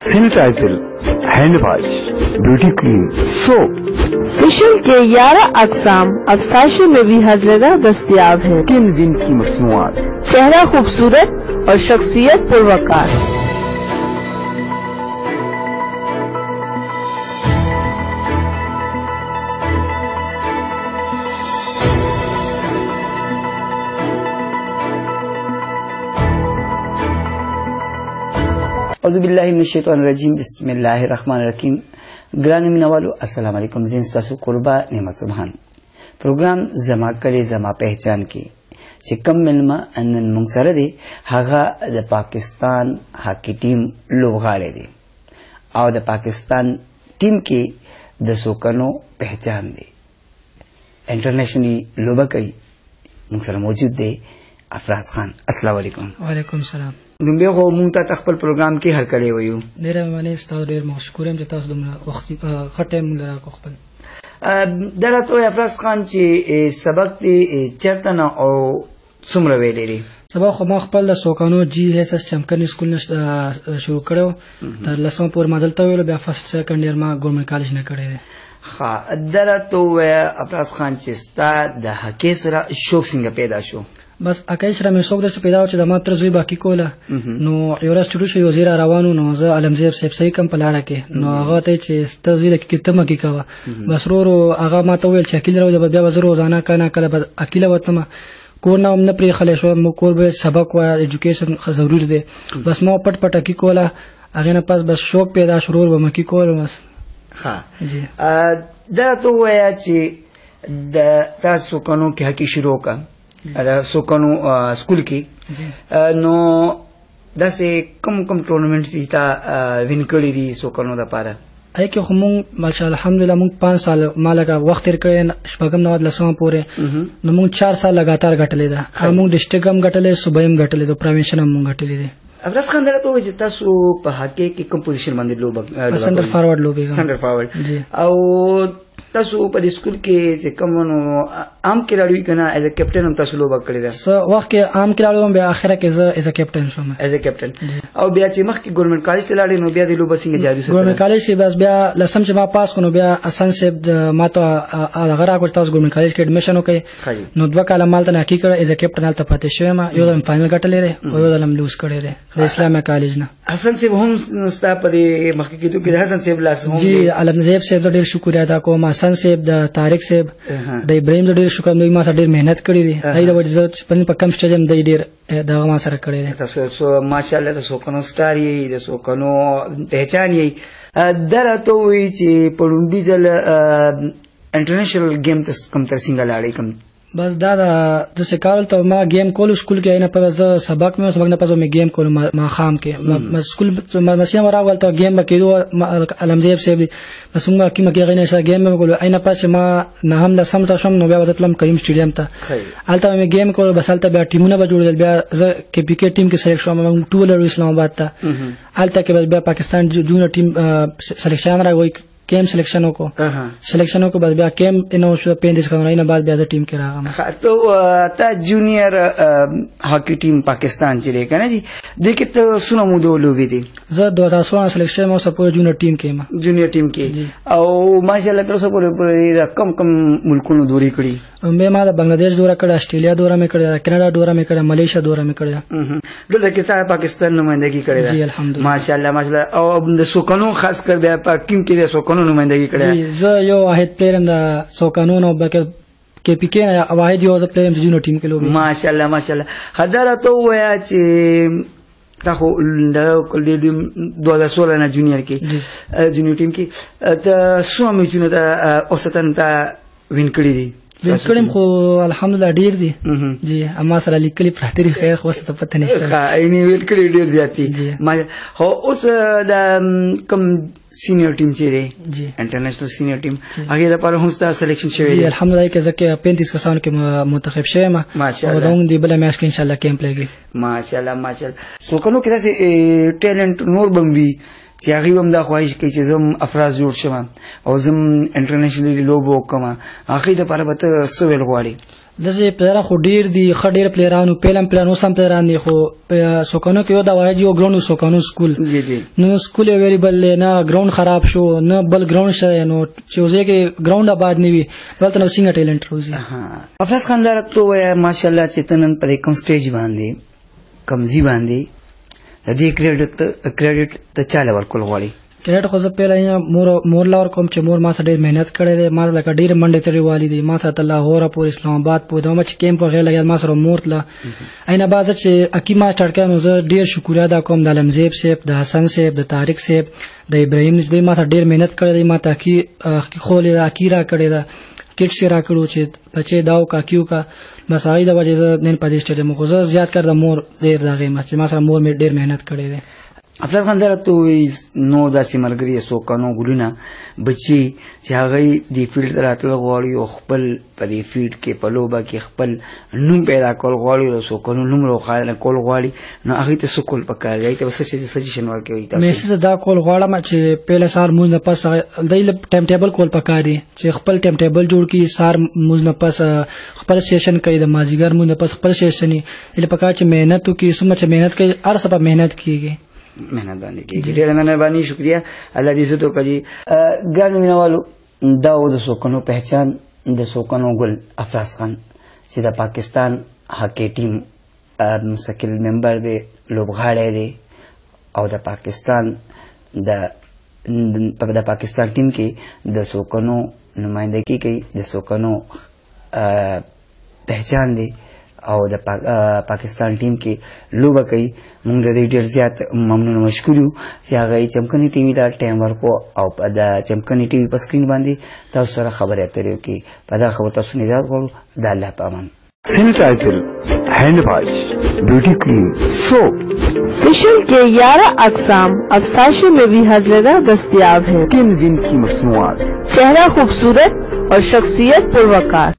Sanitiser, hand wash, beauty cream, soap, facial के 11 अक़साम अब साशे में भी हर जगह दस्तयाब है। किन विन की मसनूआत, चेहरा खूबसूरत और शख्सियत पुरवकार। औज़ुबिल्लाहि मिनश्शैतानिर्रजीम बिस्मिल्लाहिर्रहमानिर्रहीम। ग्रान मिनवालो अस्सलाम वालेकुम। जिन सासु कुर्बा नेमत सुभान प्रोग्राम जमा कले जमा पहचान के चिकम मिलमा अनन मुंगसरे दे हागा द पाकिस्तान हॉकी टीम लोगाड़े दे और द पाकिस्तान टीम के दसोकनो पहचान दे इंटरनेशनली लोबकई मुंगसरे मौजूद दे अफराज खान। अस्सलाम वालेकुम। वालेकुम सलाम। दुम्बे को मुंगता तखपल प्रोग्राम के हर करे वयू डेरा माने स्टार डेर मशकूरम जता दुमरा वक्त खटे मुंगरा को खपल दरा तो अफराज खान ची सबक ती चरतना और सुमरा वेले रे सबक खमा खपल सोकानो जी एसएस चैंपियन स्कूल ने शुरू करो तर लसम पूर मदलता वेलो बे फर्स्ट सेकंड ईयर में गवर्नमेंट कॉलेज ने करे हा दरा तो अफराज खान ची स्टा द हकेसरा शौक सिंह पैदा शो बस अकैशरा में शौक दसे पैदा हो च मात्र जुई बाकी कोला नो योरा स्टूडियो शो वजीरा रवानो नो ज अलमजेब सेफ सही कम पलारा के नो आगा ते च तजवीर की कितम की कवा बस रो आगा मा तो वेल शकिल रो जब बया वजरो जाना kana कला अकेला वतमा कोना हमने प्री खले शो मो कोर बे सबक व एजुकेशन जरूरी दे बस मो पट पट की कोला आगे ना पास बस शौक पैदा शुरू व मकी कोल बस हां जी दरा तो वया ची द तासु कनो के हकी शुरू का सोकनो स्कूल की नो दसे कम टूर्नामेंट जीता विन करी दी सोकनो दा पारा आई के हम माशाल्लाह अल्हम्दुलिल्लाह मुंग 5 साल माला का वक्त करे शबगम नवाद लसमा पूरे नो मुंग 4 साल लगातार घटले दा मुंग डिस्ट्रिक्ट गम घटले सुबहम घटले तो प्रोविंशियल मुंग घटले दे अफराज खान दरा तो जिता सो पहाके की कंपोजिशन मंदिर लो सेंटर फॉरवर्ड लो सेंटर फॉरवर्ड जी और तसु पर स्कूल के जे कमनो आम खिलाड़ी कना एज अ कैप्टन हम तसु लोग करे दा सो वक्त के आम खिलाड़ी में आखिर के एज अ कैप्टन शो में एज अ कैप्टन और बिया ची मख की गवर्नमेंट कॉलेज से लाड़ी नो बिया दिलो बसिंग जारी से गवर्नमेंट कॉलेज से बस बिया लसम से पास को बिया आसान से मा तो अगर को तस गवर्नमेंट कॉलेज के एडमिशन हो के नो दवा काला माल तना की करे एज अ कैप्टन आल तफाते शो में यो फाइनल गटले रे और यो हम लूज करे रे इस्लामिक कॉलेज ना हसन से होम स्टाफ पर मख की तो के हसन से लास होम जी अलमजेब से तो ढेर शुक्रिया अदा को हसन से तारिक से द इब्राहिम जो ढेर शुक्र में मा ढेर मेहनत करी दी आई द वजह पन पकम स्टेडियम द ढेर दवा मा सर करे दी सो माशाल्लाह तो सोकनो स्टार ये द सोकनो पहचान ये दरा तो वही ची पड़ुंबी जल इंटरनेशनल गेम तस कम तर सिंगल आड़ी कम बस दादा जैसे काल तो मैं गेम कोल स्कूल के आईना पर सबक में न पास मैं गेम कोल मा खाम के स्कूल मसिया मरा वाल तो गेम में केदो अलमजेब से भी बसुंगा की मके गने सा गेम में कोल आईना पास मा ना हम ला समता सम नो बेवतलम करीम स्टेडियम था आलता में गेम कोल बसलता बे टीमुना बजुड़ दल बे के पीके टीम के सिलेक्शन में टू व्हीलर इस्लामाबाद था आलता के बाद बे पाकिस्तान जूनियर टीम सिलेक्शन रहा वही केम सिलेक्शनों को बस ब्या केम इनो शो पेंडिस करना इन बाद ब्या टीम के रहा तो ता जूनियर हॉकी टीम पाकिस्तान चले का ना जी देखिए तो सुनो मुदो लोगी थी ज 2016 सिलेक्शन में सब पूरे जूनियर टीम के और माशाल्लाह तो सब पूरे कम मुल्कों ने दूरी करी मैं मादा बांग्लादेश दौरा कर ऑस्ट्रेलिया दौरा में कर कनाडा दौरा में कर मलेशिया दौरा में कर दो किता पाकिस्तान नुमाइंदगी करे जी अल्हम्दुलिल्लाह माशाल्लाह और सोकनो खास कर ब्या टीम के लिए सोकनो नुमाइंदगी करे ज यो वाहिद प्लेयर इन द सोकनो नो बके केपीके वाहिद यो प्लेयर जूनियर टीम के लोग माशाल्लाह हजारा तो वया चे ताको 2016 ना जूनियर टीम की त सुमी जूनियर औसतन ता विन करी दी विनकड़म को अल्हम्दुलिल्लाह ढेर दी जी अम्मा सला लिखली प्रातरी खैर खोस तो पता नहीं इनी विनकड़ी ढेर जाती हो उस द कम सीनियर टीम चेरे जी इंटरनेशनल सीनियर टीम आगे द पर हुस्ता सिलेक्शन शेवे जी अल्हम्दुलिल्लाह के जके 35 का साउंड के मुंतखब शेवे मा माशाल्लाह और दी बला मैच के इंशाल्लाह कैंप लेगी माशाल्लाह सोकनो के से टैलेंट नूर बंगी चाही बमदा ख्वाहिश की चीज़म अफराज जोड़ शमा और जम इंटरनेशनली लोबो कमा आखिर द पर बत सवेल ख्वाड़ी دسه پلیران خو ډیر دي خډیر پلیرانو پیلم پلیرانو سم پلیران دي خو سوکانو کې یو دا واحد یو ګراوند سوکانو سکول جی جی نو سکول اویلیبل نه ګراوند خراب شو نه بل ګراوند شته نو چې کې ګراوند آباد نه وي ولته نو څنګه ټیلنٹ روزي افلاس خان دار ته وای ماشاءالله چې تنن پر کوم سټیج باندې کمزي باندې د دې کریډټ ته چاله ورکول غواړي کریډټ خو زه پیله مور لور کوم چې مور ما سره ډیر مهنت کړې ده ما لکه ډیر منډه تری والی دي ما سره لاهور پور اسلام آباد پور دمه چې کیمپ وغیرہ لګیا ما سره مور لا اینه باز چې اکیما سٹارټ کړم زه ډیر شکر ادا کوم د علمزیب صاحب د حسن صاحب د طارق صاحب د ابراهیم نږدې ما سره ډیر مهنت کړې ده ما ته کی خولې اکیرا کړې ده کټ سره کړو چې بچي داو کا کیو کا بس هغه د وجه نن پدې سټډیم خو زه زیات کړم مور ډیر دغه ما سره مور می ډیر مهنت کړې ده افلاس خان دار ته نو داسې ملګری سو کنو ګلونه بچي چې هغه دی فیلډ راتل غواړي او خپل په دې فیلډ کې په لوبه کې خپل نوم پیدا کول غواړي او سو کنو نوم روخاله کول غواړي نو هغه ته سکول پکار دی ته څه سجیشن ورکوي تاسو مې دا کول غواړم چې پهله سار مونږ نه پس دایله ټایم ټیبل کول پکار دی چې خپل ټایم ټیبل جوړ کی سار مونږ نه پس خپل سیشن کوي د مازیګر مونږ نه پس خپل سیشن یې پکار چې مهنت وکي سم چې مهنت کوي هر څه په مهنت کیږي مهنت باندې کیږي ډېر مهرباني شکریا الله دې زتو کړي ګران مینوالو دا د سوکنو پہچان د سوکنو ګل افراز خان چې د پاکستان هاکی ټیم مستقل ممبر دی لوبغاړی دی او د پاکستان د پاکستان ټیم کې د سوکنو نمائندګي کوي د سوکنو پہچان دی او د پاکستان ټیم کې لوبه کوي موږ د دې ډېر زیات ممنون مشکور یو چې هغه چمکني ټي وي دا ټایم ورکو او د چمکني ټي وي په سکرین باندې تاسو سره خبرې اترې وکړي په دا خبر تاسو نه یاد غواړو د الله په امان sanitiser hand wash beauty cream soap facial के 11 अक़साम अब साशे में भी हर जगह दस्तयाब है। किन विन की मसनूआत चेहरा खूबसूरत और शख्सियत पुरवकार।